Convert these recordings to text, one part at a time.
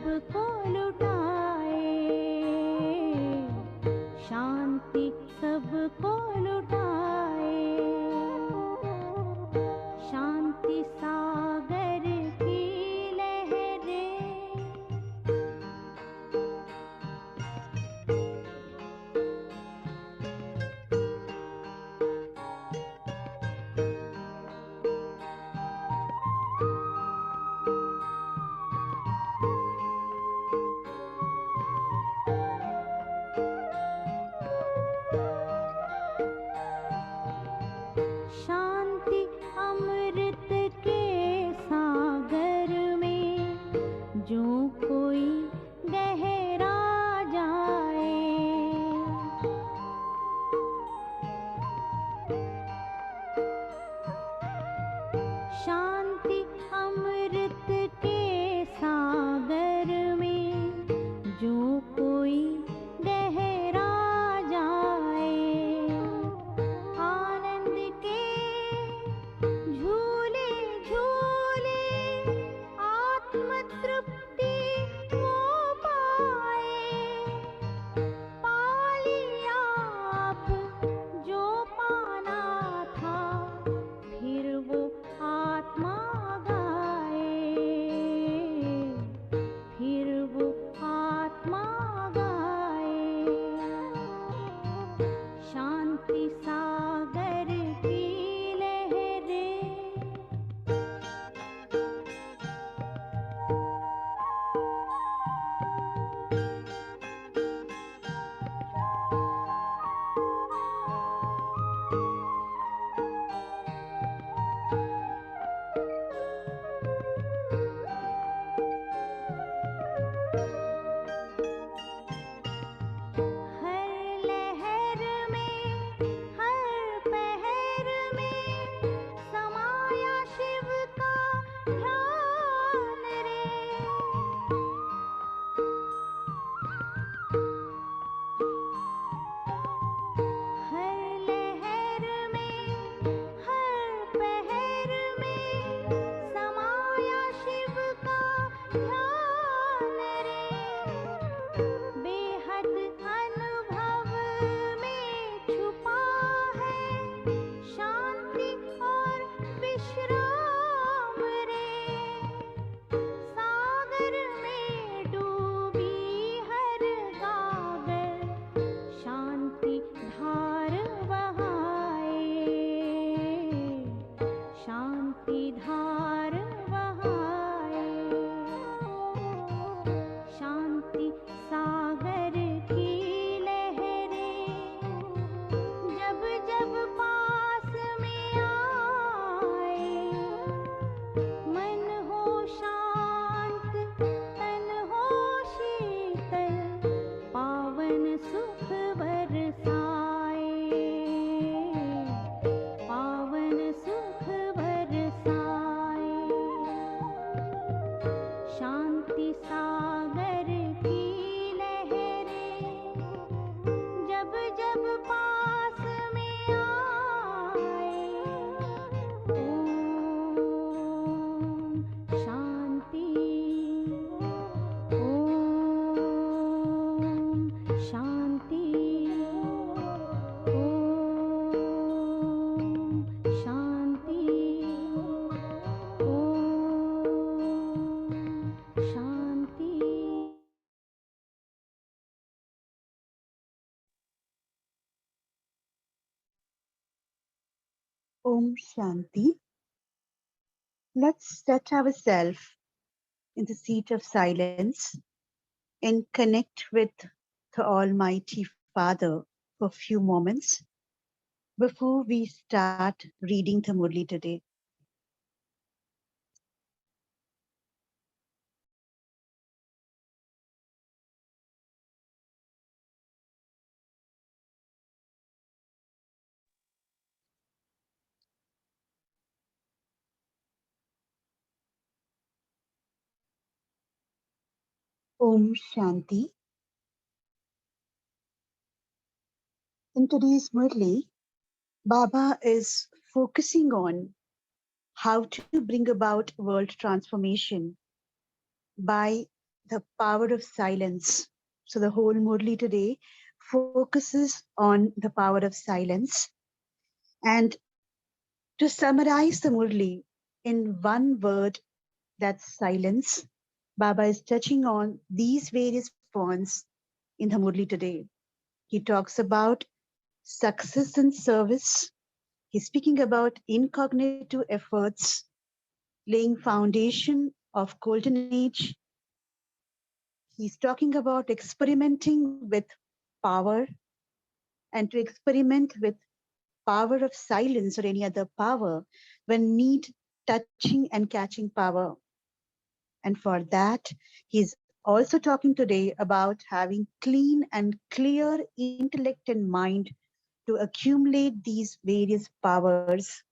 सबको लुटाए, शांति सबको लुटाए, शांति सागर की लहरें। शांति अमृत के सागर में जो कोई गहरा जाए, शांति अमृत के सागर में जो कोई गहरा जाए, आनंद के झूले झूले आत्म तृप्ति वो पाए, पा लिया अब जो पाना था, फिर वो आत्मा गाए, फिर वो आत्मा गाए, शांति सागर की लहरें। हर लहर में, हर पहर में समाया शिव का ध्यान रे, हर लहर में, हर पहर में समाया शिव का ध्यान रे, बेहद अनुभव में छुपा है शांति और विश्राम रे, सागर में डूबी हर गागर शांति धार बहाए, शांति धार बहाए, शांति सागर की लहरें जब जब पास में आए, मन हो शांत तन हो शीतल, पावन सुख बरसाए, पावन सुख बरसाए, शांति सागर की लहरें जब जब पास में आए, Om Shanti, Om Shanti, Om Shanti, Om Shanti. Om Shanti. Let's set ourselves in the seat of silence and connect with the Almighty Father for a few moments before we start reading the Murli today. Om Shanti. In today's Murli, Baba is focusing on how to bring about world transformation by the power of silence. So the whole Murli today focuses on the power of silence. And to summarize the Murli in one word, that's silence, Baba is touching on these various points in the Murli today. He talks about success and service. He's speaking about incognitive efforts, laying foundation of golden age. He's talking about experimenting with power and to experiment with power of silence or any other power when need touching and catching power. And for that, he's also talking today about having clean and clear intellect and mind to accumulate these various powers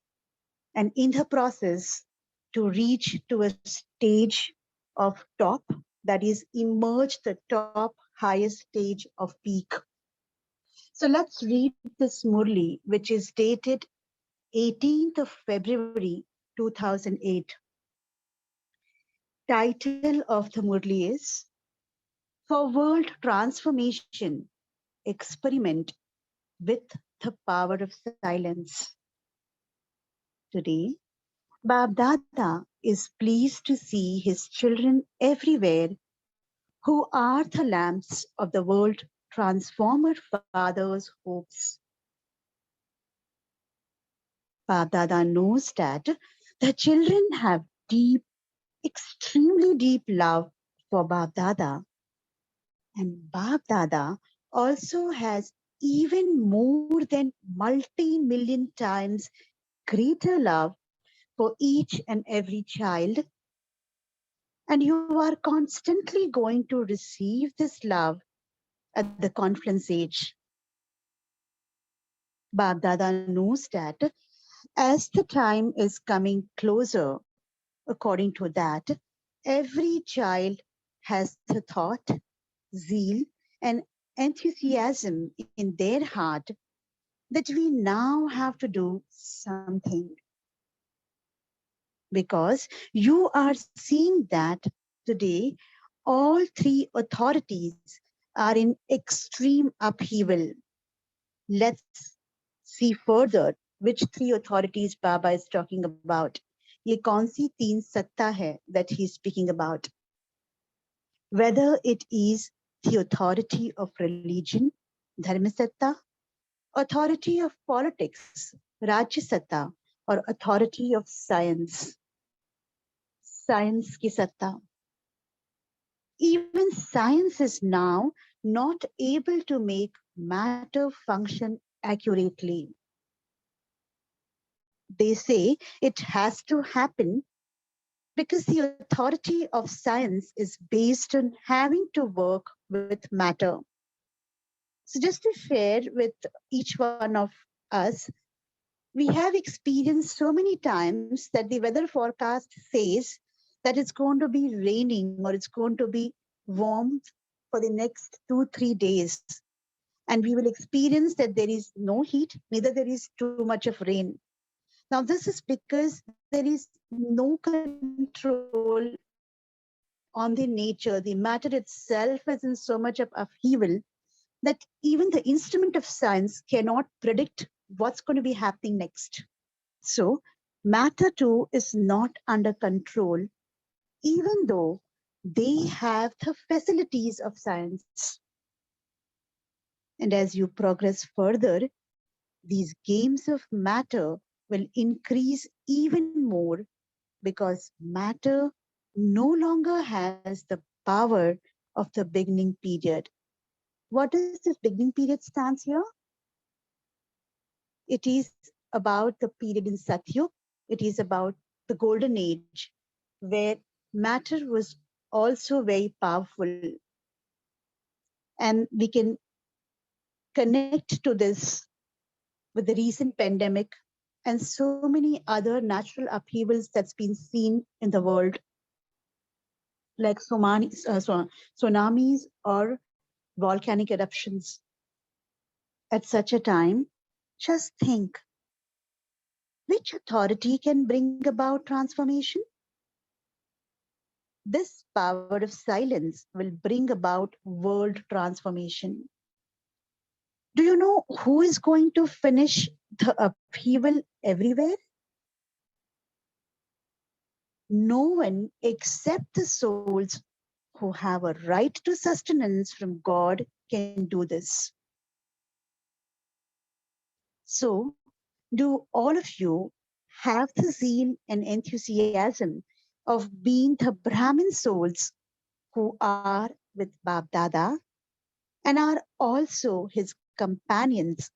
and in the process to reach to a stage of top, that is emerge the top highest stage of peak. So let's read this Murli, which is dated 18th of February 2008. Title of the Murli is For World Transformation, Experiment with the Power of Silence. Today, Bab Dada is pleased to see his children everywhere who are the lamps of the world transformer father's hopes. Bab Dada knows that the children have deep, extremely deep love for Bab Dada. And Bab Dada also has even more than multi-million times greater love for each and every child. And you are constantly going to receive this love at the confluence age. Bab Dada knows that as the time is coming closer, according to that, every child has the thought, zeal, and enthusiasm in their heart that we now have to do something. Because you are seeing that today all three authorities are in extreme upheaval. Let's see further which three authorities Baba is talking about. ये कौन सी तीन सत्ता है that he is speaking about? Whether it is the authority of religion, dharma satta, authority of politics, rajya satta, or authority of science, science ki satta. Even science is now not able to make matter function accurately. They say it has to happen because the authority of science is based on having to work with matter. So just to share with each one of us, we have experienced so many times that the weather forecast says that it's going to be raining or it's going to be warm for the next 2-3 days. And we will experience that there is no heat, neither there is too much of rain. Now, this is because there is no control on the nature. The matter itself is in so much of upheaval that even the instrument of science cannot predict what's going to be happening next. So, matter too is not under control, even though they have the facilities of science. And as you progress further, these games of matter will increase even more because matter no longer has the power of the beginning period. What does this beginning period stands here? It is about the period in Satyug. It is about the golden age where matter was also very powerful. And we can connect to this with the recent pandemic and so many other natural upheavals that's been seen in the world, like tsunamis or volcanic eruptions. At such a time, just think, which authority can bring about transformation? This power of silence will bring about world transformation. Do you know who is going to finish the upheaval everywhere? No one except the souls who have a right to sustenance from God can do this. So, do all of you have the zeal and enthusiasm of being the Brahmin souls who are with Bab Dada and are also his companions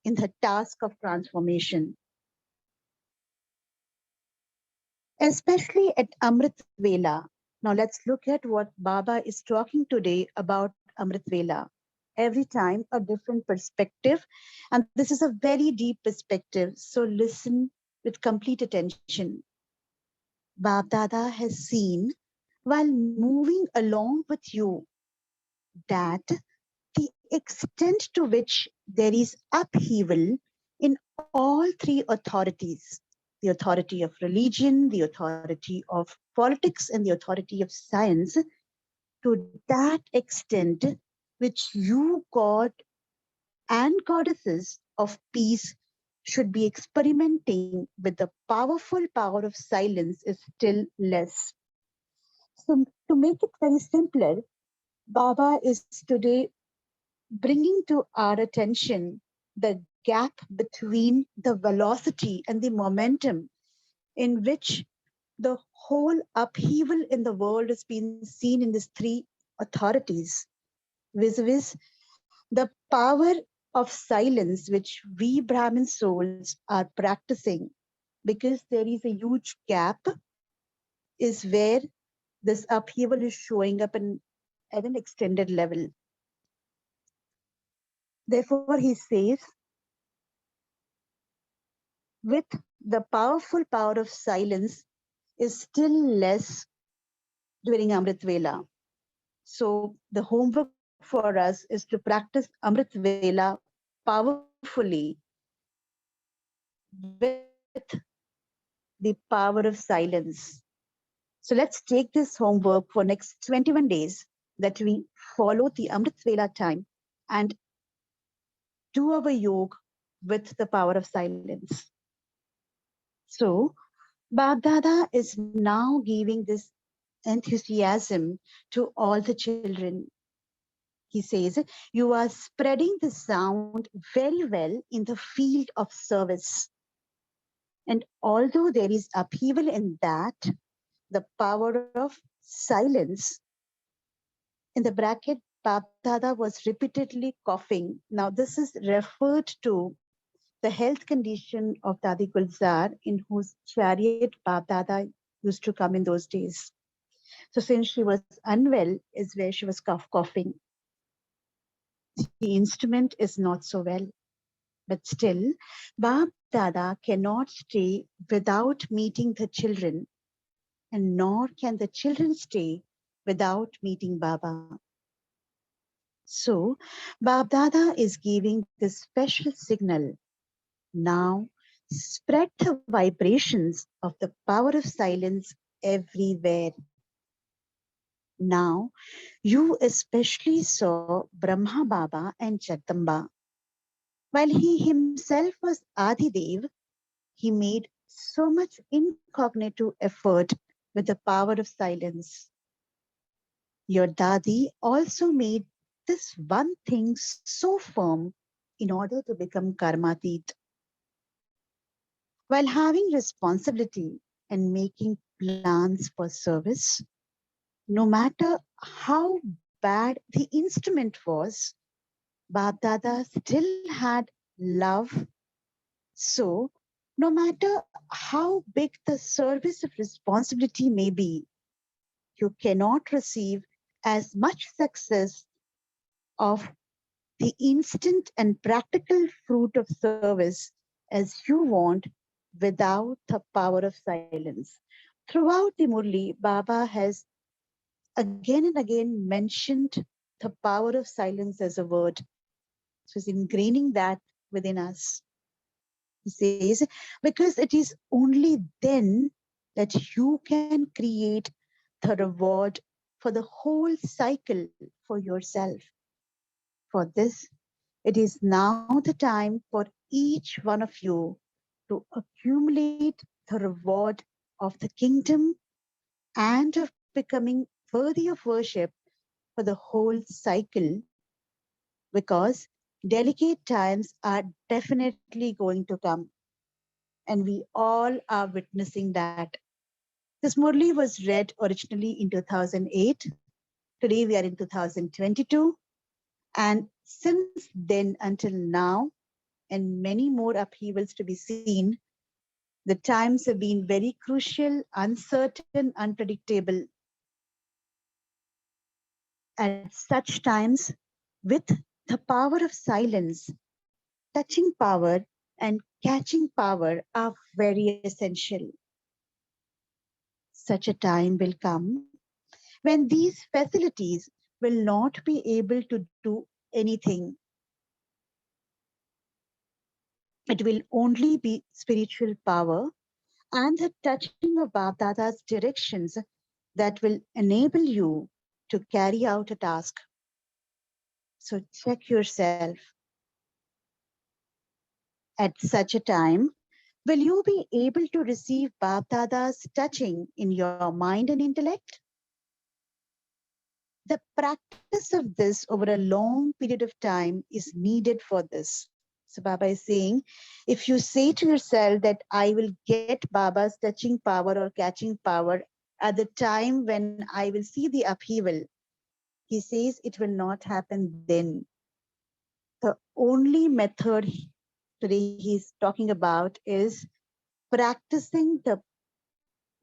in the task of transformation? Especially at Amrit Vela. Now let's look at what Baba is talking today about Amrit Vela. Every time a different perspective, and this is a very deep perspective, so listen with complete attention. Bab Dada has seen while moving along with you that the extent to which there is upheaval in all three authorities, the authority of religion, the authority of politics, and the authority of science, to that extent which you, God and goddesses of peace, should be experimenting with the powerful power of silence is still less. So, to make it very simpler, Baba is today bringing to our attention the gap between the velocity and the momentum in which the whole upheaval in the world is being seen in these three authorities, vis-a-vis the power of silence which we Brahmin souls are practicing, because there is a huge gap, is where this upheaval is showing up at an extended level. Therefore, he says, with the powerful power of silence is still less during Amrit Vela. So the homework for us is to practice Amrit Vela powerfully with the power of silence. So let's take this homework for next 21 days, that we follow the Amrit Vela time and do our yoga with the power of silence. So Baghdada is now giving this enthusiasm to all the children. He says, you are spreading the sound very well in the field of service. And although there is upheaval in that, the power of silence, in the bracket, Baghdada was repeatedly coughing. Now, this is referred to the health condition of Dadi Gulzar, in whose chariot Baghdada used to come in those days. So since she was unwell, is where she was coughing. The instrument is not so well, but still, Bab Dada cannot stay without meeting the children, and nor can the children stay without meeting Baba. So, Bab Dada is giving this special signal. Now, spread the vibrations of the power of silence everywhere. Now, you especially saw Brahma Baba and Jagdamba. While he himself was Adidev, he made so much incognito effort with the power of silence. Your Dadi also made this one thing so firm in order to become karmatit. While having responsibility and making plans for service, no matter how bad the instrument was, Bab Dada still had love. So, no matter how big the service of responsibility may be, you cannot receive as much success of the instant and practical fruit of service as you want without the power of silence. Throughout the Murli, Baba has again and again mentioned the power of silence as a word. So he's ingraining that within us. He says, because it is only then that you can create the reward for the whole cycle for yourself. For this, it is now the time for each one of you to accumulate the reward of the kingdom and of becoming worthy of worship for the whole cycle, because delicate times are definitely going to come, and we all are witnessing that. This Murli was read originally in 2008. Today we are in 2022. And since then until now, and many more upheavals to be seen, the times have been very crucial, uncertain, unpredictable. At such times, with the power of silence, touching power and catching power are very essential. Such a time will come when these facilities will not be able to do anything. It will only be spiritual power and the touching of Bapdada's directions that will enable you to carry out a task. So check yourself. At such a time, will you be able to receive Bapdada's touching in your mind and intellect? The practice of this over a long period of time is needed for this. So Baba is saying, if you say to yourself that I will get Baba's touching power or catching power at the time when I will see the upheaval, he says it will not happen then. The only method today he's talking about is practicing the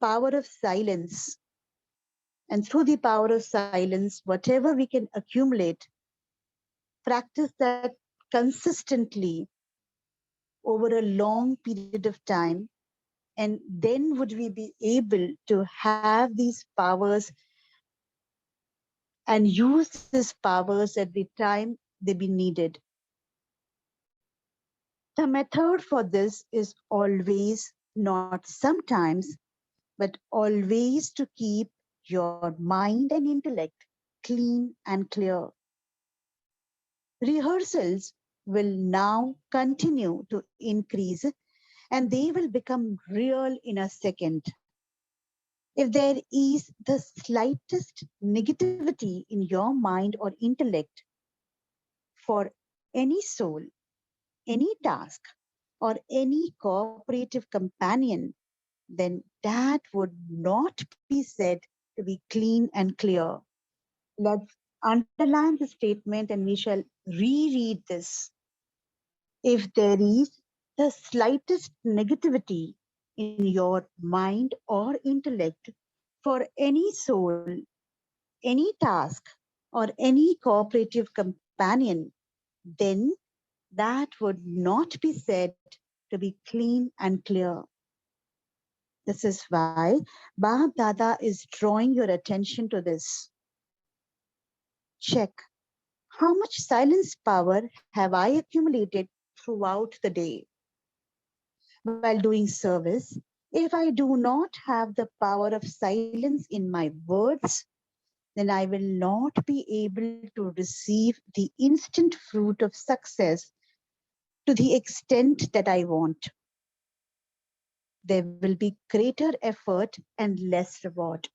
power of silence. And through the power of silence, whatever we can accumulate, practice that consistently over a long period of time, and then would we be able to have these powers and use these powers at the time they be needed. The method for this is always, not sometimes, but always to keep your mind and intellect clean and clear. Rehearsals will now continue to increase, and they will become real in a second. If there is the slightest negativity in your mind or intellect for any soul, any task, or any cooperative companion, then that would not be said to be clean and clear. Let's underline the statement and we shall reread this. If there is the slightest negativity in your mind or intellect for any soul, any task, or any cooperative companion, then that would not be said to be clean and clear. This is why Bab Dada is drawing your attention to this. Check, how much silence power have I accumulated throughout the day? While doing service, if I do not have the power of silence in my words, then I will not be able to receive the instant fruit of success to the extent that I want. There will be greater effort and less reward.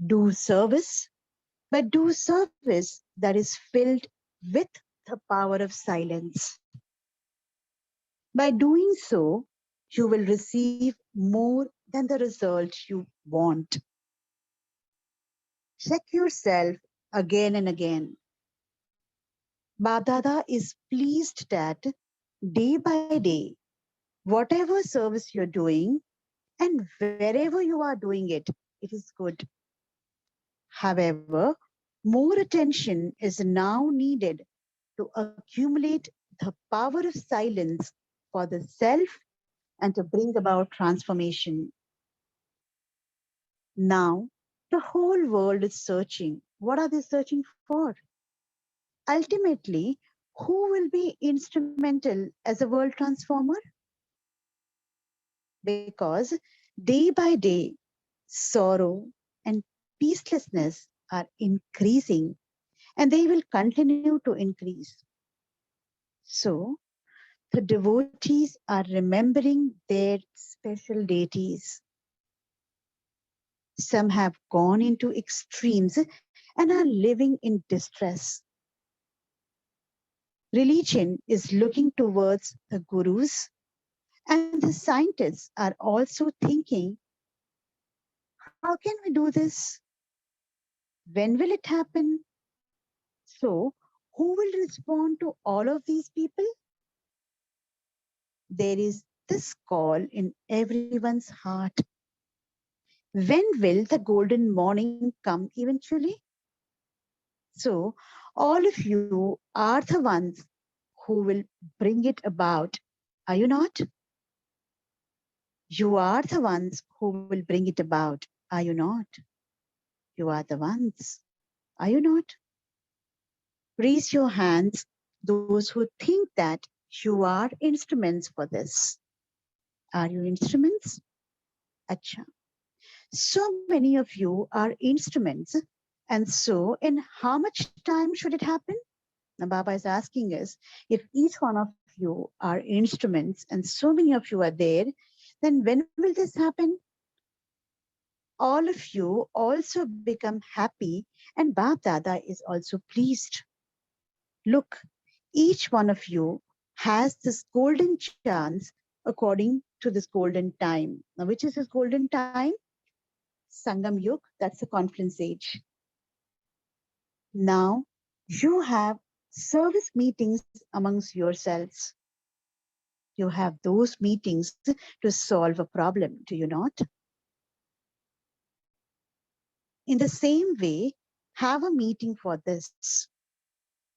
Do service, but do service that is filled with the power of silence. By doing so, you will receive more than the result you want. Check yourself again and again. Babdada is pleased that day by day, whatever service you're doing and wherever you are doing it, it is good. However, more attention is now needed to accumulate the power of silence for the self and to bring about transformation. Now, the whole world is searching. What are they searching for? Ultimately, who will be instrumental as a world transformer? Because day by day, sorrow, and peacelessness are increasing, and they will continue to increase. So, the devotees are remembering their special deities. Some have gone into extremes and are living in distress. Religion is looking towards the gurus, and the scientists are also thinking, how can we do this? When will it happen? So, who will respond to all of these people? There is this call in everyone's heart. When will the golden morning come eventually? So, all of you are the ones who will bring it about. Are you not? You are the ones who will bring it about. Are you not? You are the ones. Are you not? Raise your hands, those who think that you are instruments for this. Are you instruments? Acha. So many of you are instruments. And so, in how much time should it happen? Now, Baba is asking us, if each one of you are instruments and so many of you are there, then when will this happen? All of you also become happy, and Bab Dada is also pleased. Look, each one of you has this golden chance according to this golden time. Now, which is this golden time? Sangam Yug, that's the confluence age. Now, you have service meetings amongst yourselves. You have those meetings to solve a problem, do you not? In the same way, have a meeting for this.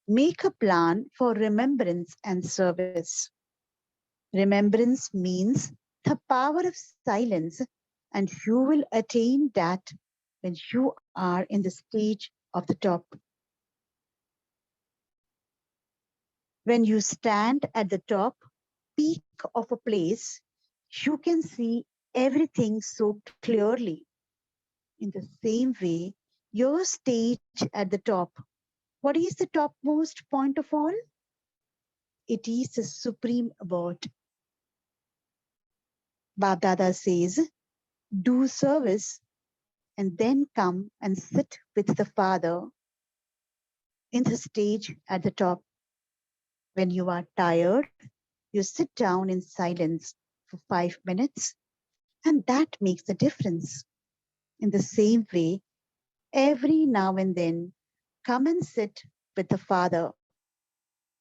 Make a plan for remembrance and service. Remembrance means the power of silence, and you will attain that when you are in the stage of the top. When you stand at the top peak of a place, you can see everything so clearly. In the same way, your stage at the top. What is the topmost point of all? It is the supreme abode. Bab Dada says, do service and then come and sit with the Father in the stage at the top. When you are tired, you sit down in silence for 5 minutes, and that makes a difference. In the same way, every now and then, come and sit with the Father.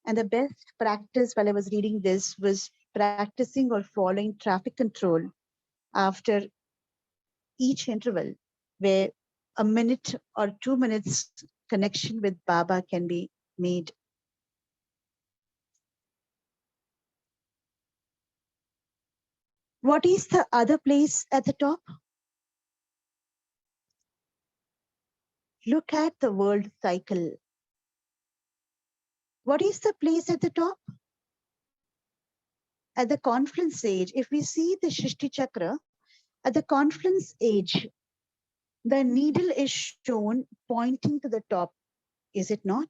And the best practice while I was reading this was practicing or following traffic control after each interval, where a minute or 2 minutes connection with Baba can be made. What is the other place at the top? Look at the world cycle. What is the place at the top? At the confluence age, if we see the Shishti Chakra, at the confluence age, the needle is shown pointing to the top, is it not?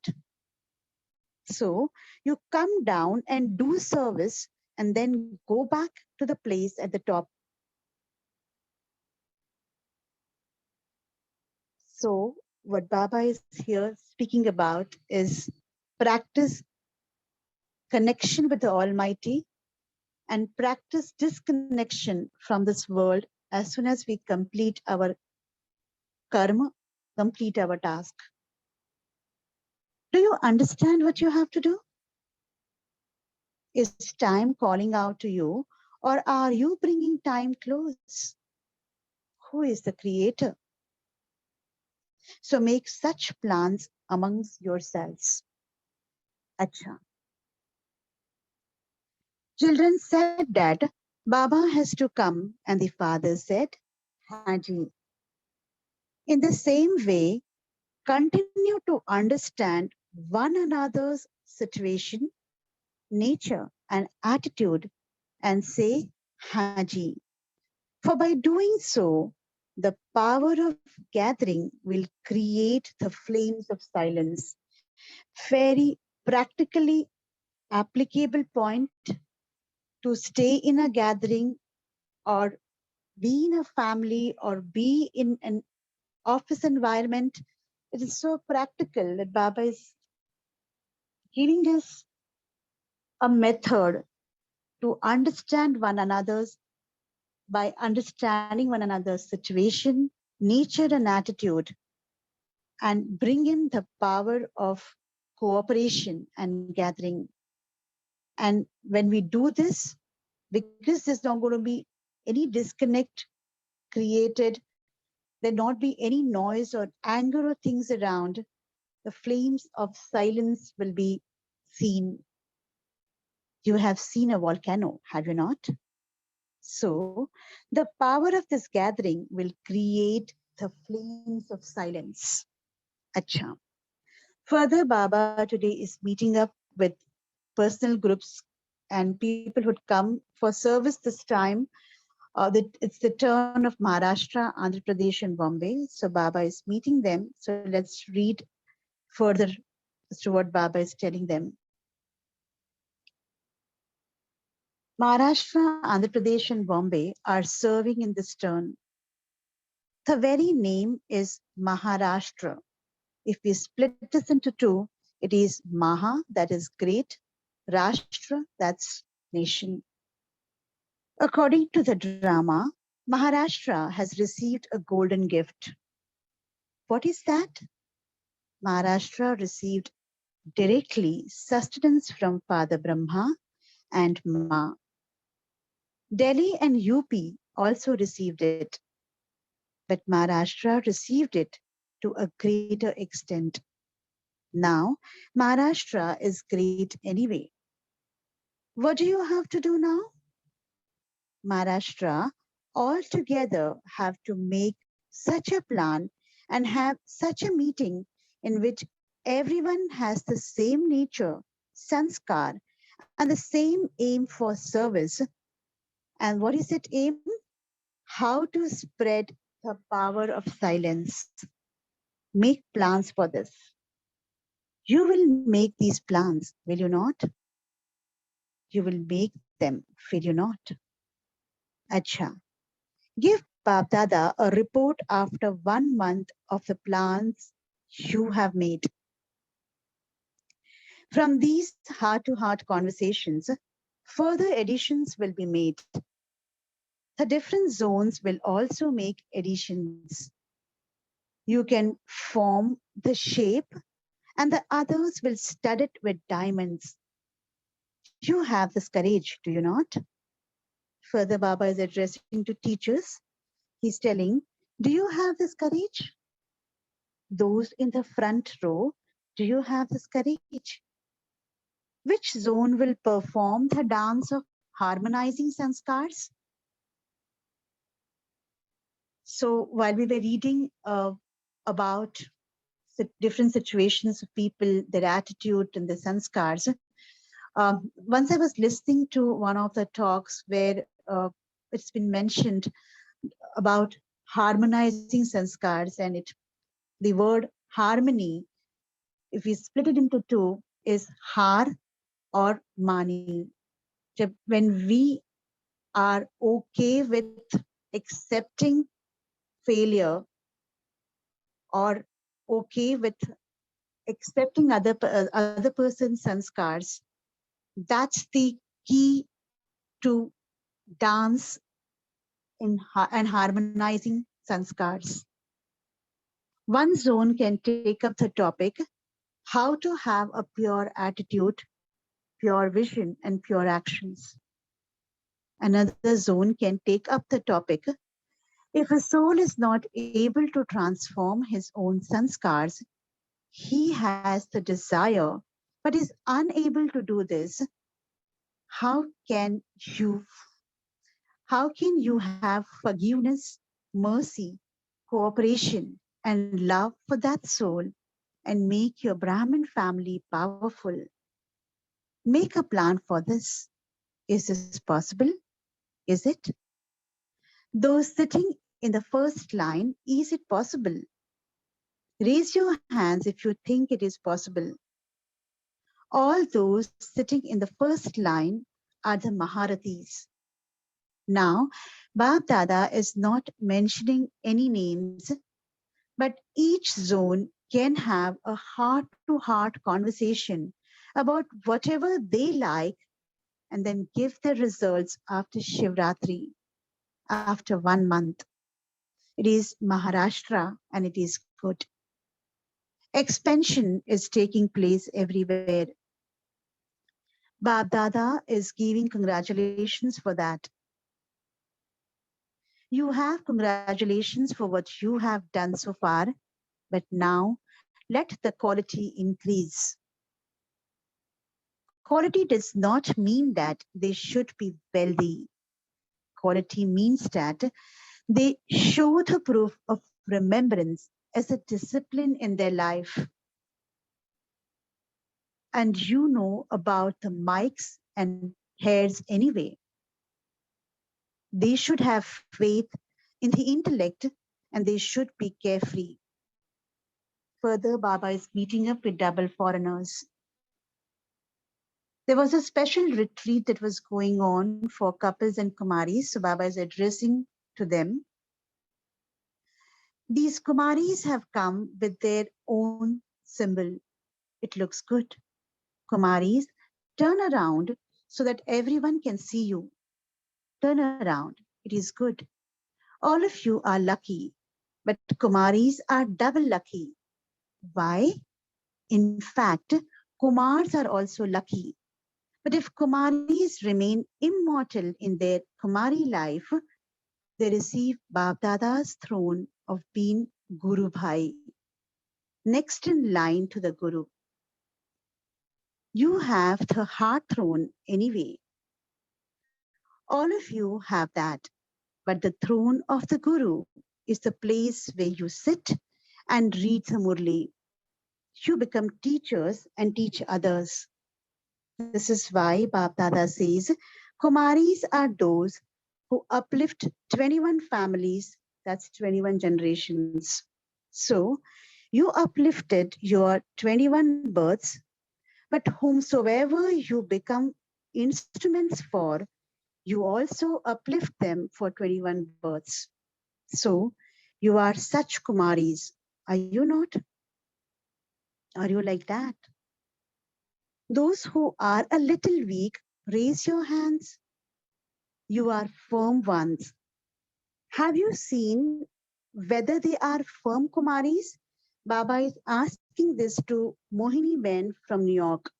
So you come down and do service and then go back to the place at the top. So what Baba is here speaking about is practice connection with the Almighty and practice disconnection from this world as soon as we complete our karma, complete our task. Do you understand what you have to do? Is time calling out to you, or are you bringing time close? Who is the creator? So make such plans amongst yourselves. Acha. Children said that Baba has to come, and the father said, Haji. In the same way, continue to understand one another's situation, nature, and attitude, and say, Haji. For by doing so, the power of gathering will create the flames of silence. Very practically applicable point to stay in a gathering or be in a family or be in an office environment. It is so practical that Baba is giving us a method to understand one another's by understanding one another's situation, nature, and attitude, and bring in the power of cooperation and gathering. And when we do this, because there's not going to be any disconnect created, there not be any noise or anger or things around, the flames of silence will be seen. You have seen a volcano, have you not? So the power of this gathering will create the flames of silence. Acha. Further, Baba today is meeting up with personal groups and people who'd come for service this time. It's the turn of Maharashtra, Andhra Pradesh, and Bombay. So Baba is meeting them. So let's read further as to what Baba is telling them. Maharashtra, Andhra Pradesh, and Bombay are serving in this turn. The very name is Maharashtra. If we split this into two, it is Maha, that is great, Rashtra, that's nation. According to the drama, Maharashtra has received a golden gift. What is that? Maharashtra received directly sustenance from Father Brahma and Ma. Delhi and UP also received it, but Maharashtra received it to a greater extent. Now, Maharashtra is great anyway. What do you have to do now? Maharashtra all together have to make such a plan and have such a meeting in which everyone has the same nature, sanskar, and the same aim for service. And what is that aim? How to spread the power of silence. Make plans for this. You will make these plans, will you not? You will make them, will you not? Acha. Give Bab Dada a report after 1 month of the plans you have made. From these heart-to-heart conversations, further additions will be made. The different zones will also make additions. You can form the shape and the others will stud it with diamonds. You have this courage, do you not? Further, Baba is addressing to teachers. He's telling, do you have this courage? Those in the front row, do you have this courage? Which zone will perform the dance of harmonizing sanskars? So while we were reading about different situations of people, their attitude and the sanskars, once I was listening to one of the talks where it's been mentioned about harmonizing sanskars, and the word harmony, if we split it into two, is har or mani. When we are okay with accepting failure or okay with accepting other person's sanskars, that's the key to dance and harmonizing sanskars. One zone can take up the topic how to have a pure attitude, pure vision, and pure actions. Another zone can take up the topic if a soul is not able to transform his own sanskars, he has the desire but is unable to do this. How can you have forgiveness, mercy, cooperation, and love for that soul and make your Brahmin family powerful? Make a plan for this. Is this possible? Is it? Those sitting in the first line, is it possible? Raise your hands if you think it is possible. All those sitting in the first line are the Maharathis. Now, Bab Dada is not mentioning any names, but each zone can have a heart-to-heart conversation about whatever they like and then give the results after Shivratri, after 1 month. It is Maharashtra and it is good. Expansion is taking place everywhere. Bab Dada is giving congratulations for that. You have congratulations for what you have done so far, but now let the quality increase. Quality does not mean that they should be wealthy. Quality means that they show the proof of remembrance as a discipline in their life. And you know about the mics and hairs anyway. They should have faith in the intellect and they should be carefree. Further, Baba is meeting up with double foreigners. There was a special retreat that was going on for couples and Kumaris, so Baba is addressing to them. These Kumaris have come with their own symbol. It looks good. Kumaris, turn around so that everyone can see you. Turn around. It is good. All of you are lucky, but Kumaris are double lucky. Why? In fact, Kumars are also lucky. But if Kumaris remain immortal in their Kumari life, they receive Bab Dada's throne of being Guru Bhai, next in line to the Guru. You have the heart throne anyway. All of you have that. But the throne of the Guru is the place where you sit and read the Murli. You become teachers and teach others. This is why Bab Dada says, Kumaris are those who uplift 21 families, that's 21 generations. So, you uplifted your 21 births, but whomsoever you become instruments for, you also uplift them for 21 births. So, you are such Kumaris. Are you not? Are you like that? Those who are a little weak, raise your hands. You are firm ones. Have you seen whether they are firm Kumaris? Baba is asking this to Mohini Ben from New York.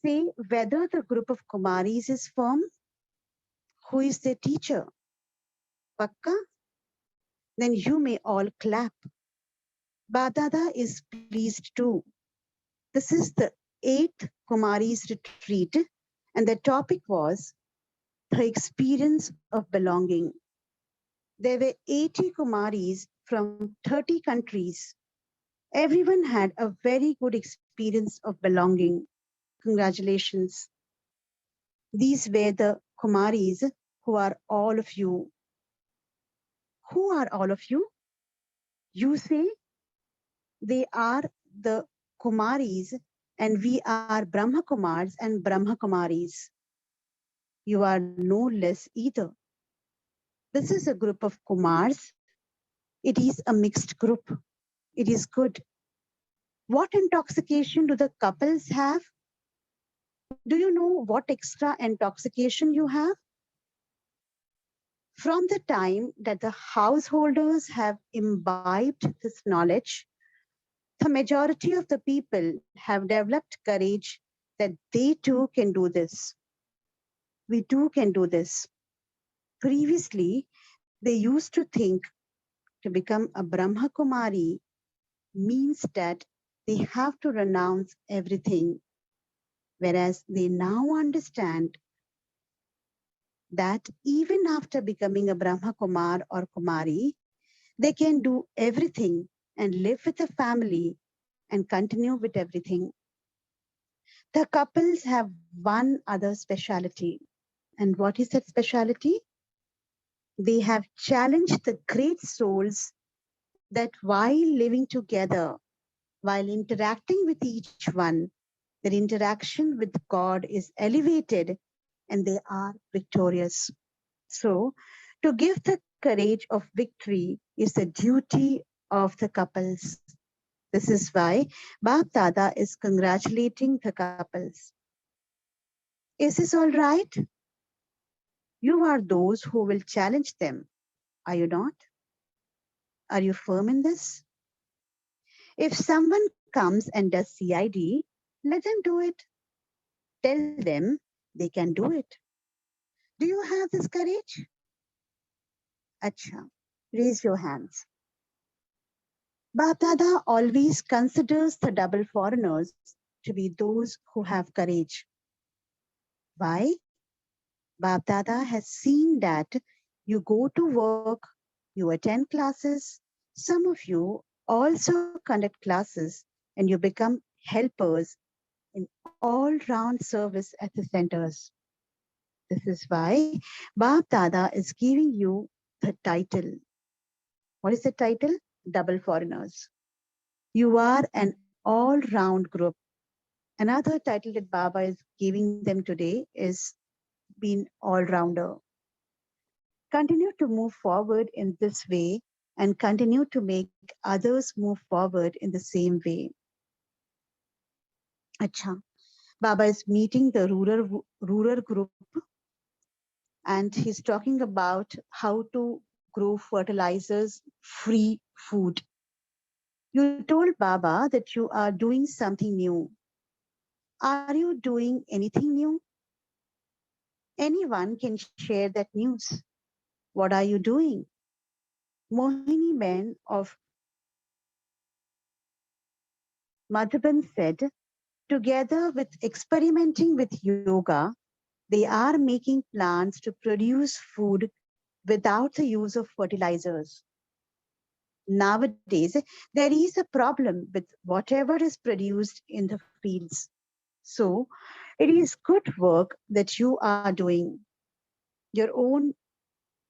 Say whether the group of Kumaris is firm. Who is their teacher? Pakka? Then you may all clap. Badada is pleased too. This is the 8th Kumaris retreat, and the topic was the experience of belonging. There were 80 Kumaris from 30 countries. Everyone had a very good experience of belonging. Congratulations. These were the Kumaris who are all of you. Who are all of you? You say they are the Kumaris and we are Brahma Kumars and Brahma Kumaris. You are no less either. This is a group of Kumars. It is a mixed group. It is good. What intoxication do the couples have? Do you know what extra intoxication you have? From the time that the householders have imbibed this knowledge, the majority of the people have developed courage that they too can do this. We too can do this. Previously, they used to think to become a Brahma Kumari means that they have to renounce everything, whereas they now understand that even after becoming a Brahma Kumar or Kumari, they can do everything and live with a family and continue with everything. The couples have one other speciality. And what is that speciality? They have challenged the great souls that while living together, while interacting with each one, their interaction with God is elevated and they are victorious. So, to give the courage of victory is the duty of the couples. This is why Bab Dada is congratulating the couples. Is this all right? You are those who will challenge them, are you not? Are you firm in this? If someone comes and does CID, let them do it. Tell them they can do it. Do you have this courage? Acha, raise your hands. Bapdada always considers the double foreigners to be those who have courage. Why? Bapdada has seen that you go to work, you attend classes, some of you also conduct classes, and you become helpers in all round service at the centers. This is why Bap Dada is giving you the title. What is the title? Double foreigners. You are an all round group. Another title that Baba is giving them today is being all rounder. Continue to move forward in this way and continue to make others move forward in the same way. Acha. Baba is meeting the rural group and he's talking about how to grow fertilizers free food. You told Baba that you are doing something new. Are you doing anything new? Anyone can share that news. What are you doing? Mohini men of Madhaban said, together with experimenting with yoga, they are making plants to produce food without the use of fertilizers. Nowadays, there is a problem with whatever is produced in the fields. So, it is good work that you are doing. Your own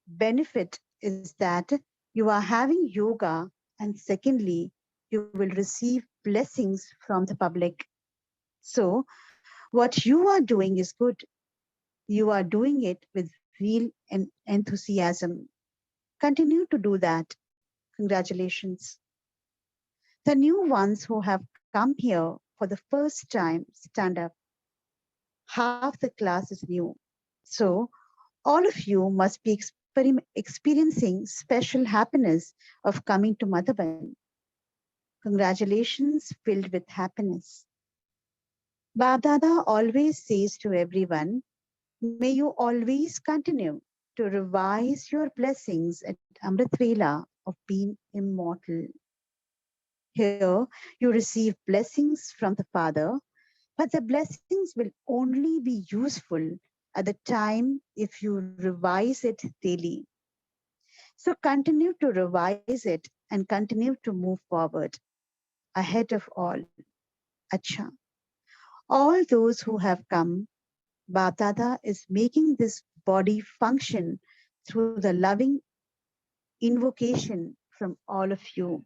benefit is that you are having yoga, and secondly, you will receive blessings from the public. So, what you are doing is good. You are doing it with real and enthusiasm. Continue to do that. Congratulations. The new ones who have come here for the first time stand up. Half the class is new. So, all of you must be experiencing special happiness of coming to Madhavan. Congratulations filled with happiness. Babdada always says to everyone, may you always continue to revise your blessings at Amritvela of being immortal. Here, you receive blessings from the Father, but the blessings will only be useful at the time if you revise it daily. So continue to revise it and continue to move forward ahead of all. Acha. All those who have come, Bapdada is making this body function through the loving invocation from all of you.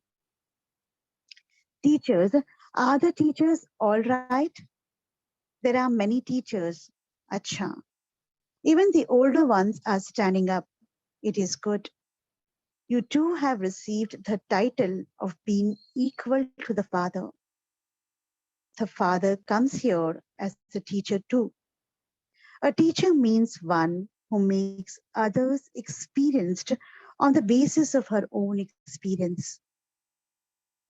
Teachers, are the teachers all right? There are many teachers. Acha. Even the older ones are standing up. It is good. You too have received the title of being equal to the Father. The Father comes here as a teacher too. A teacher means one who makes others experienced on the basis of her own experience.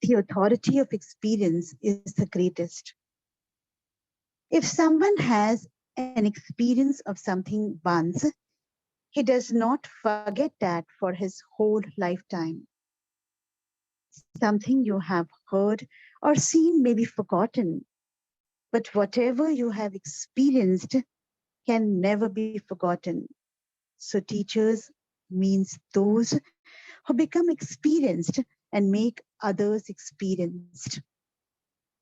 The authority of experience is the greatest. If someone has an experience of something once, he does not forget that for his whole lifetime. Something you have heard or seen may be forgotten, but whatever you have experienced can never be forgotten. So, teachers means those who become experienced and make others experienced.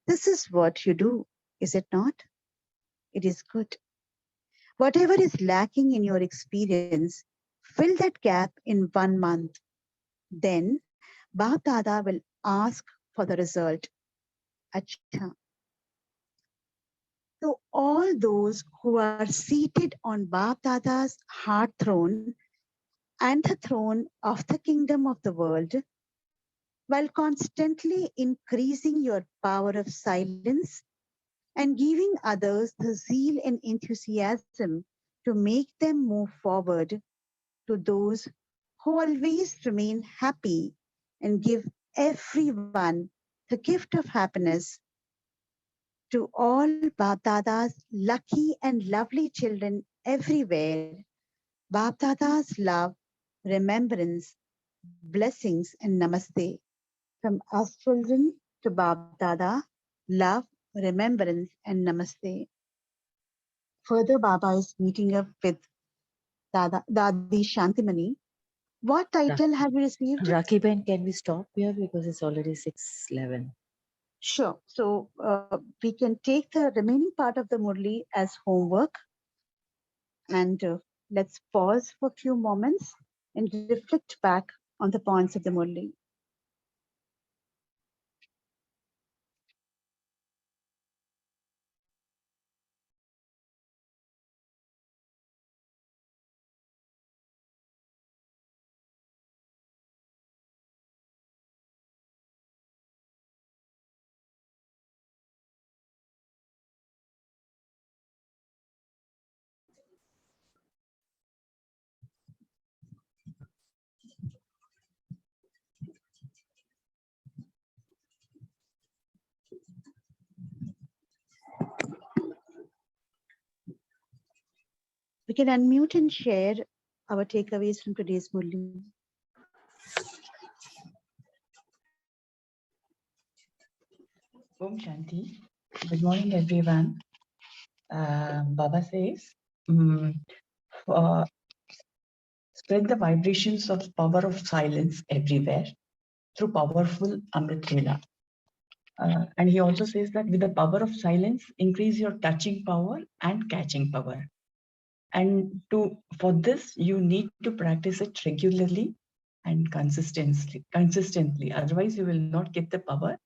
This is what you do, is it not? It is good. Whatever is lacking in your experience, Fill that gap in 1 month. Then Bap Dada will ask for the result. Acha. So all those who are seated on Bap Dada's heart throne and the throne of the kingdom of the world, while constantly increasing your power of silence and giving others the zeal and enthusiasm to make them move forward, to those who always remain happy and give everyone the gift of happiness, to all Bap Dada's lucky and lovely children everywhere, Bap Dada's love, remembrance, blessings, and namaste. From us children to Bap Dada, love, remembrance, and namaste. Further, Baba is meeting up with Dadi Shantimani. What title have you received? Rakhi Ben, can we stop here because it's already 6:11? Sure. So we can take the remaining part of the Murli as homework, and let's pause for a few moments and reflect back on the points of the Murli. We can unmute and share our takeaways from today's Murli. Om Shanti. Good morning, everyone. Baba says, uh, spread the vibrations of power of silence everywhere through powerful Amrit Vela. And he also says that with the power of silence, increase your touching power and catching power. And for this, you need to practice it regularly and consistently. Otherwise, you will not get the power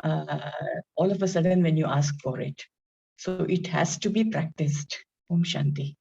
all of a sudden when you ask for it. So it has to be practiced. Om Shanti.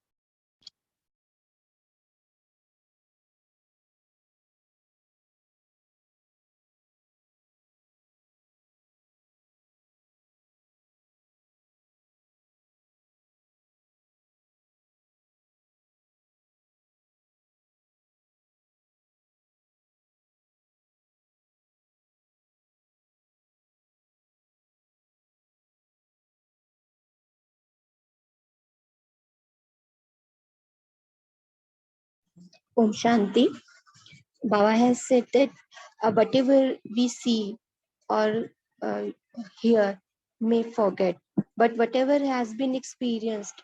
Om Shanti. Baba has said that whatever we see or hear may forget, but whatever has been experienced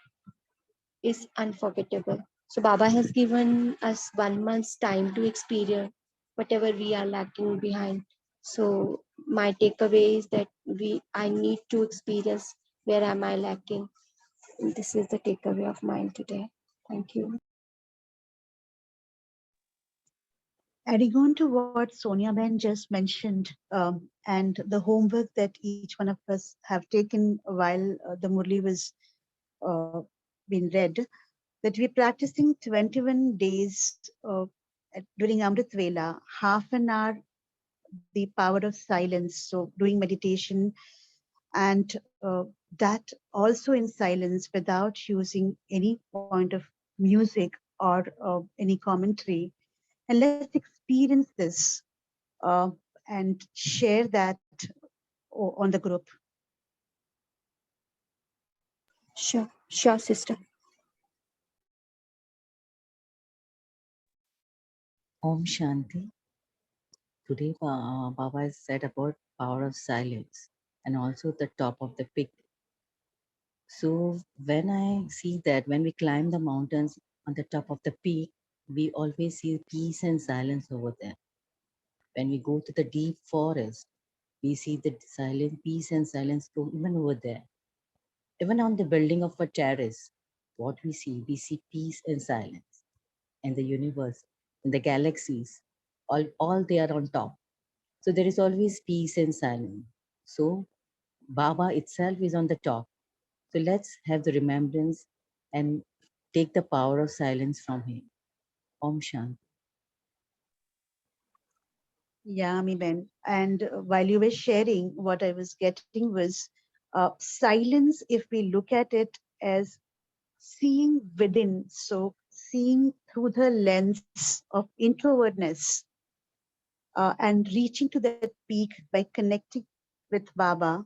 is unforgettable. So Baba has given us 1 month's time to experience whatever we are lacking behind. So my takeaway is that I need to experience where am I lacking. And this is the takeaway of mine today. Thank you. Adding on to what Sonia Ben just mentioned, and the homework that each one of us have taken while the Murli was being read, that we're practicing 21 days during Amrit Vela, half an hour, the power of silence. So doing meditation, and that also in silence without using any point of music or any commentary. And let's experience this and share that on the group. Sure, sister. Om Shanti. Today, Baba has said about power of silence and also the top of the peak. So when I see that when we climb the mountains on the top of the peak, we always see peace and silence over there. When we go to the deep forest, we see the silent peace and silence even over there. Even on the building of a terrace, what we see peace and silence. and the universe and the galaxies, all they are on top. So there is always peace and silence. So Baba itself is on the top. So let's have the remembrance and take the power of silence from him. Om Shanti. Yeah, Ben. And while you were sharing, what I was getting was silence, if we look at it as seeing within, so seeing through the lens of introvertness, and reaching to that peak by connecting with Baba,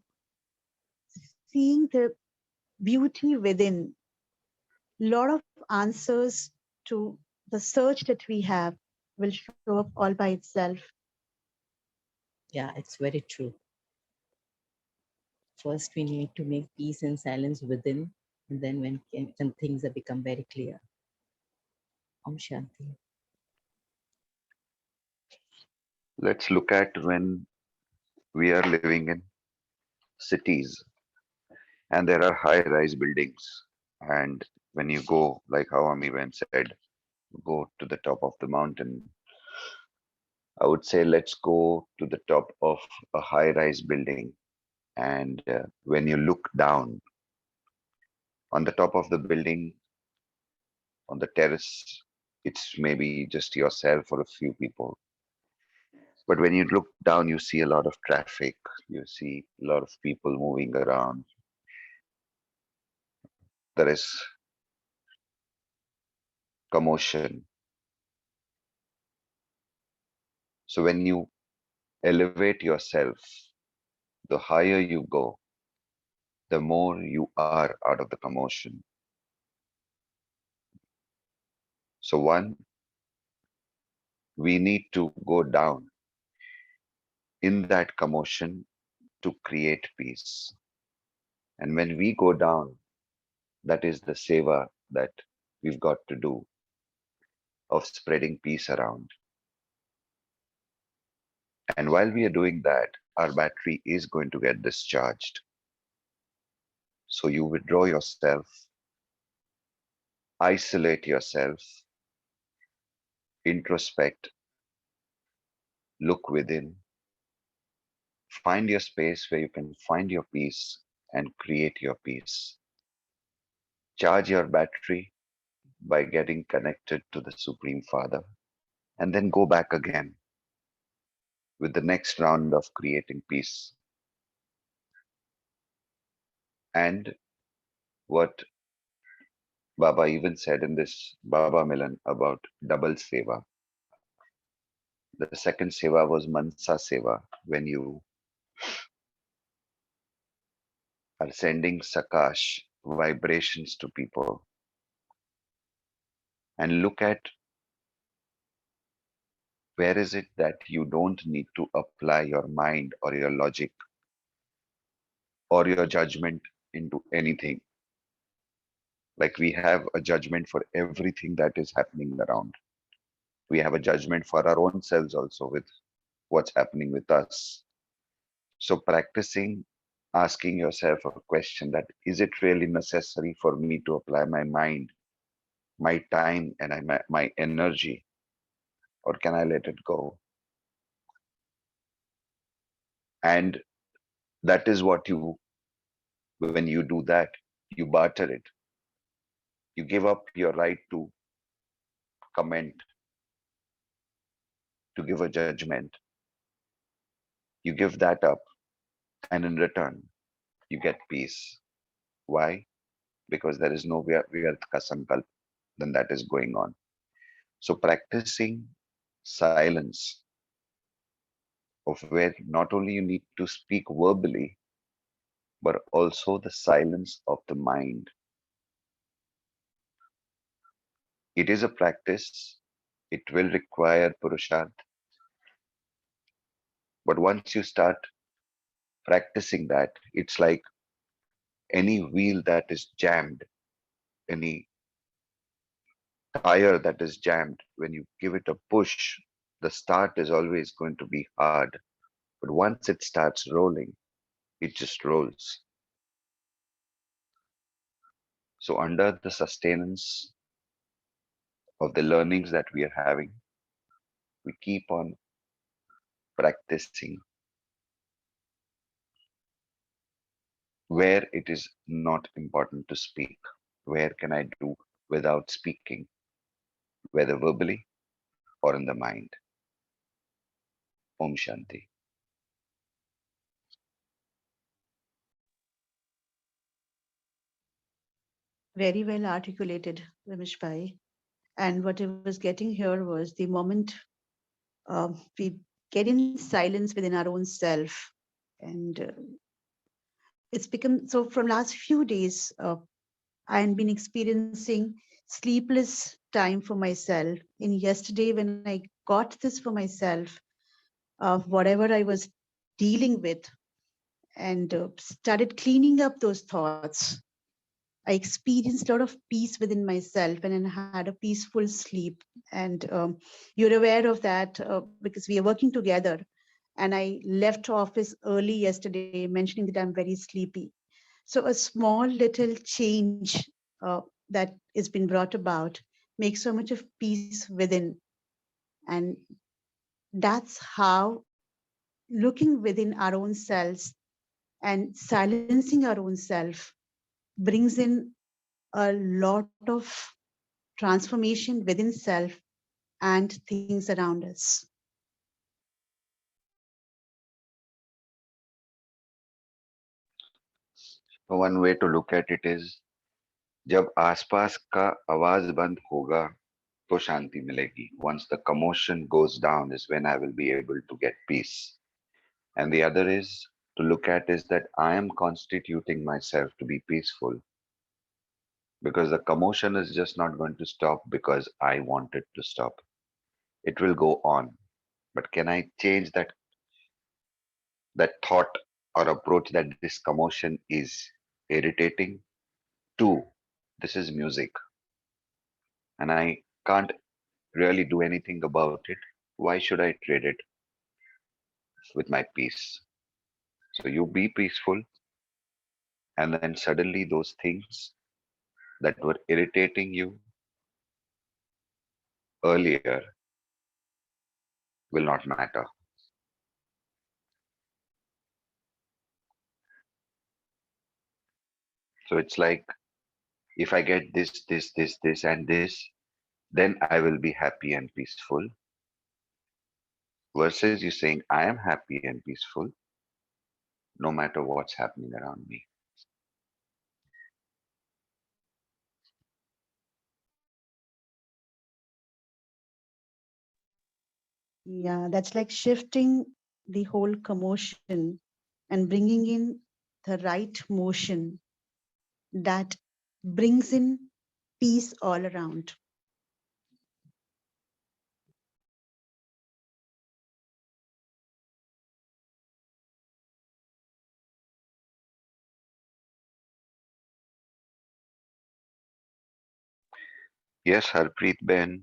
seeing the beauty within, lot of answers to the search that we have will show up all by itself. Yeah, it's very true. First, we need to make peace and silence within, and then when things have become very clear. Om Shanti. Let's look at when we are living in cities and there are high-rise buildings. And when you go, like how Amiben said, go to the top of the mountain, I would say let's go to the top of a high-rise building. And when you look down on the top of the building, on the terrace, it's maybe just yourself or a few people. But when you look down, you see a lot of traffic, you see a lot of people moving around. There is commotion. So when you elevate yourself, the higher you go, the more you are out of the commotion. So one, we need to go down in that commotion to create peace. And when we go down, that is the seva that we've got to do of spreading peace around. And while we are doing that, our battery is going to get discharged. So you withdraw yourself, isolate yourself, introspect, look within, find your space where you can find your peace and create your peace. Charge your battery by getting connected to the Supreme Father, and then go back again with the next round of creating peace. And what Baba even said in this Baba Milan about double seva. The second seva was Mansa seva, when you are sending Sakash vibrations to people, and look at where is it that you don't need to apply your mind or your logic or your judgment into anything. Like we have a judgment for everything that is happening around. We have a judgment for our own selves also with what's happening with us. So practicing asking yourself a question that is it really necessary for me to apply my mind, my time, and my energy, or can I let it go? And that is what you, when you do that, you barter it. You give up your right to comment, to give a judgment. You give that up, and in return, you get peace. Why? Because there is no vyartha sankalp, then that is going on. So practicing silence, of where not only you need to speak verbally, but also the silence of the mind. It is a practice. It will require purusharth. But once you start practicing that, it's like any wheel that is jammed, any tire that is jammed, when you give it a push, the start is always going to be hard. But once it starts rolling, it just rolls. So under the sustenance of the learnings that we are having, we keep on practicing where it is not important to speak. Where can I do without speaking, whether verbally or in the mind? Om Shanti. Very well articulated, Ramesh Bhai. And what I was getting here was the moment we get in silence within our own self, and it's become so. From last few days, I've been experiencing sleepless time for myself. In yesterday, when I got this for myself, whatever I was dealing with, and started cleaning up those thoughts, I experienced a lot of peace within myself, and then had a peaceful sleep. And you're aware of that because we are working together. And I left office early yesterday, mentioning that I'm very sleepy. So a small little change that has been brought about makes so much of peace within. And that's how looking within our own selves and silencing our own self brings in a lot of transformation within self and things around us. One way to look at it is, जब आसपास का आवाज बंद होगा तो शांति मिलेगी. Once the commotion goes down is when I will be able to get peace. And the other is to look at is that I am constituting myself to be peaceful, because the commotion is just not going to stop because I want it to stop. It will go on. But can I change that thought or approach that this commotion is irritating to this is music and I can't really do anything about it. Why should I trade it with my peace? So you be peaceful, and then suddenly those things that were irritating you earlier will not matter. So it's like, if I get this, and this, then I will be happy and peaceful. Versus you saying, I am happy and peaceful no matter what's happening around me. Yeah, that's like shifting the whole commotion and bringing in the right motion that brings in peace all around. Yes, Harpreet Ben,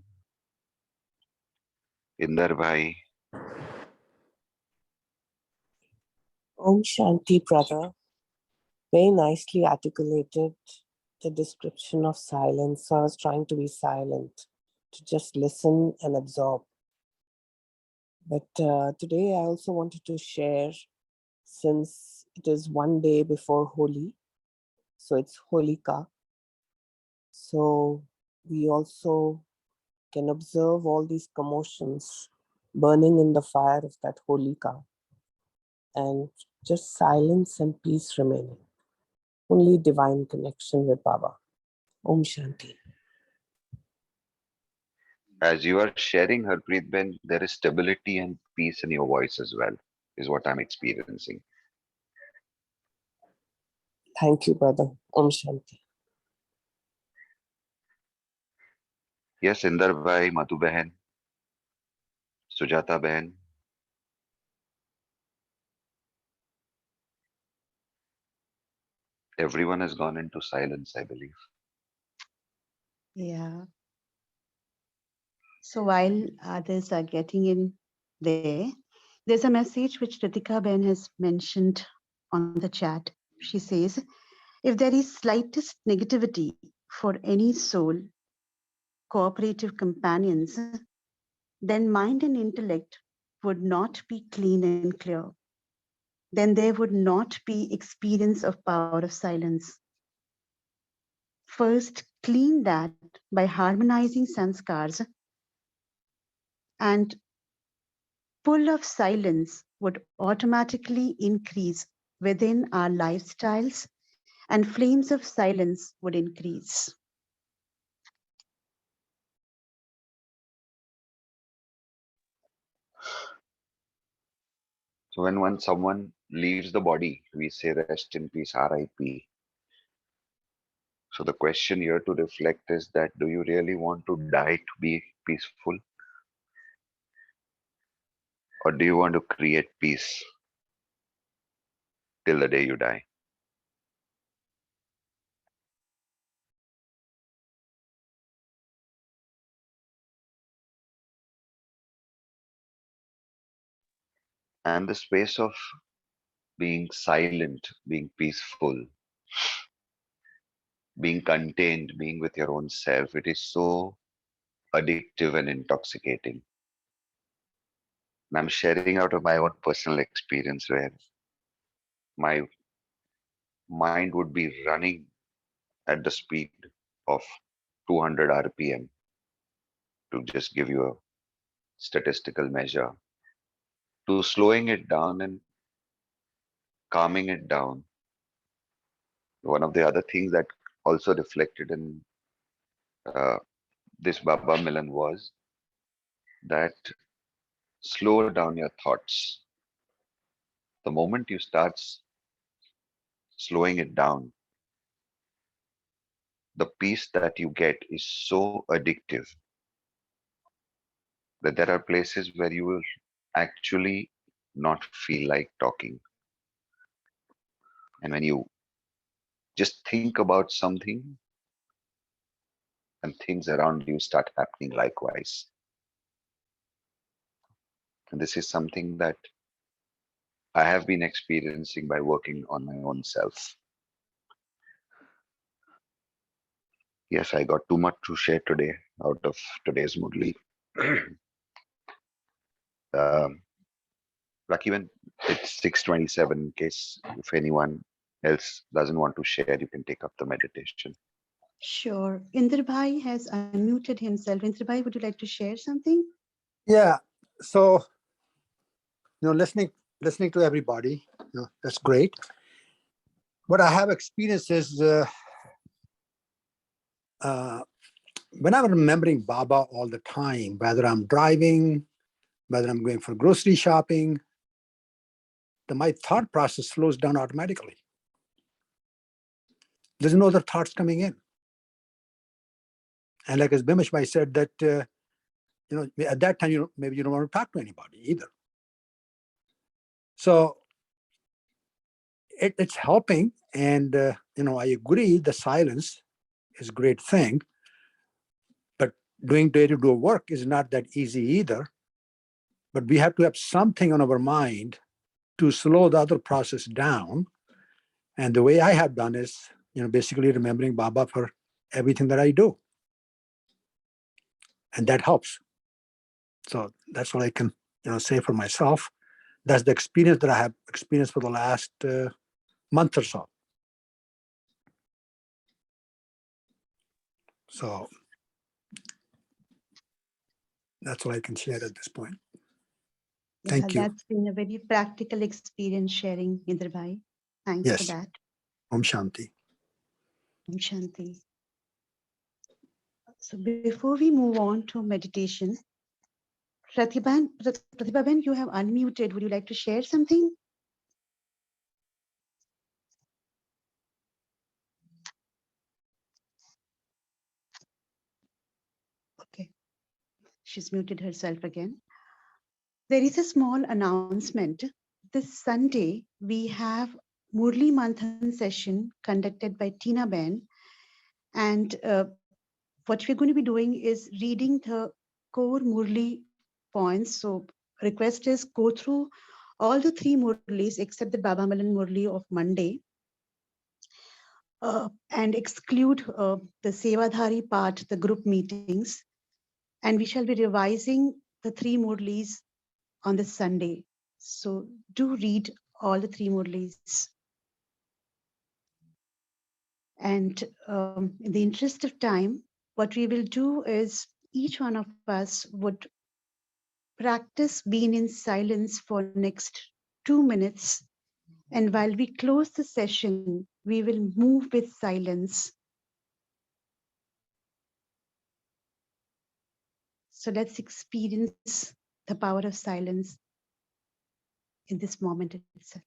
Inder Bhai. Om Shanti, brother. Very nicely articulated the description of silence. So I was trying to be silent, to just listen and absorb. But today I also wanted to share, since it is one day before Holi, so it's Holika. So we also can observe all these commotions burning in the fire of that Holika, and just silence and peace remaining. Only divine connection with Baba. Om Shanti. As you are sharing, Harpreet Ben, there is stability and peace in your voice as well, is what I'm experiencing. Thank you, brother. Om Shanti. Yes, Inder Bhai, Madhu Behan, Sujata Behan. Everyone has gone into silence, I believe. Yeah. So while others are getting in there, there's a message which Ritika Ben has mentioned on the chat. She says, if there is slightest negativity for any soul, cooperative companions, then mind and intellect would not be clean and clear. Then there would not be experience of power of silence. First, clean that by harmonizing sanskars, and pull of silence would automatically increase within our lifestyles, and flames of silence would increase. So when someone leaves the body, we say rest in peace, RIP. So the question here to reflect is that, do you really want to die to be peaceful? Or do you want to create peace till the day you die? And the space of being silent, being peaceful, being contained, being with your own self, it is so addictive and intoxicating. And I'm sharing out of my own personal experience where my mind would be running at the speed of 200 RPM, to just give you a statistical measure, to slowing it down and calming it down. One of the other things that also reflected in uh, this Baba Milan was that slow down your thoughts. The moment you start slowing it down, the peace that you get is so addictive that there are places where you will actually not feel like talking. And when you just think about something, and things around you start happening likewise. And this is something that I have been experiencing by working on my own self. Yes, I got too much to share today out of today's Murli. Lucky when it's 6:27, in case if anyone else doesn't want to share, you can take up the meditation. Sure. Inder Bhai has unmuted himself. Inder Bhai, would you like to share something? Yeah. So, listening to everybody, that's great. What I have experienced is when I'm remembering Baba all the time, whether I'm driving, whether I'm going for grocery shopping, my thought process slows down automatically. There's no other thoughts coming in. And like as Bimish Bhai said that, at that time, maybe you don't want to talk to anybody either. So it's helping. And, I agree the silence is a great thing. But doing day-to-day work is not that easy either. But we have to have something on our mind to slow the other process down. And the way I have done is, basically remembering Baba for everything that I do. And that helps. So that's what I can, say for myself. That's the experience that I have experienced for the last month or so. So that's what I can share at this point. Thank you. That's been a very practical experience sharing, Inder Bhai. Thanks for Yes. that. Om Shanti. Om Shanti. So before we move on to meditation, Pratibha, you have unmuted. Would you like to share something? Okay. She's muted herself again. There is a small announcement. This Sunday, we have Murli Manthan session conducted by Tina Ben. And what we're going to be doing is reading the core Murli points. So request is go through all the 3 Murlis except the Baba Milan Murli of Monday. and exclude the Sevadhari part, the group meetings. And we shall be revising the three Murlis on this Sunday. So do read all the three Murlis. And in the interest of time, what we will do is each one of us would practice being in silence for next 2 minutes. And while we close the session, we will move with silence. So let's experience the power of silence in this moment itself.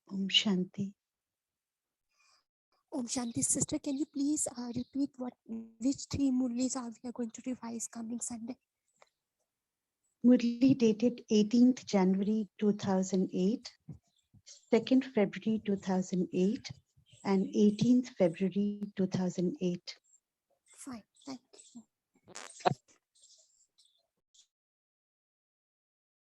Om Shanti. Om Shanti, sister, can you please repeat which three Murlis are we are going to revise coming Sunday? Murli dated 18th January 2008, 2nd February 2008, and 18th February 2008. Fine, thank you.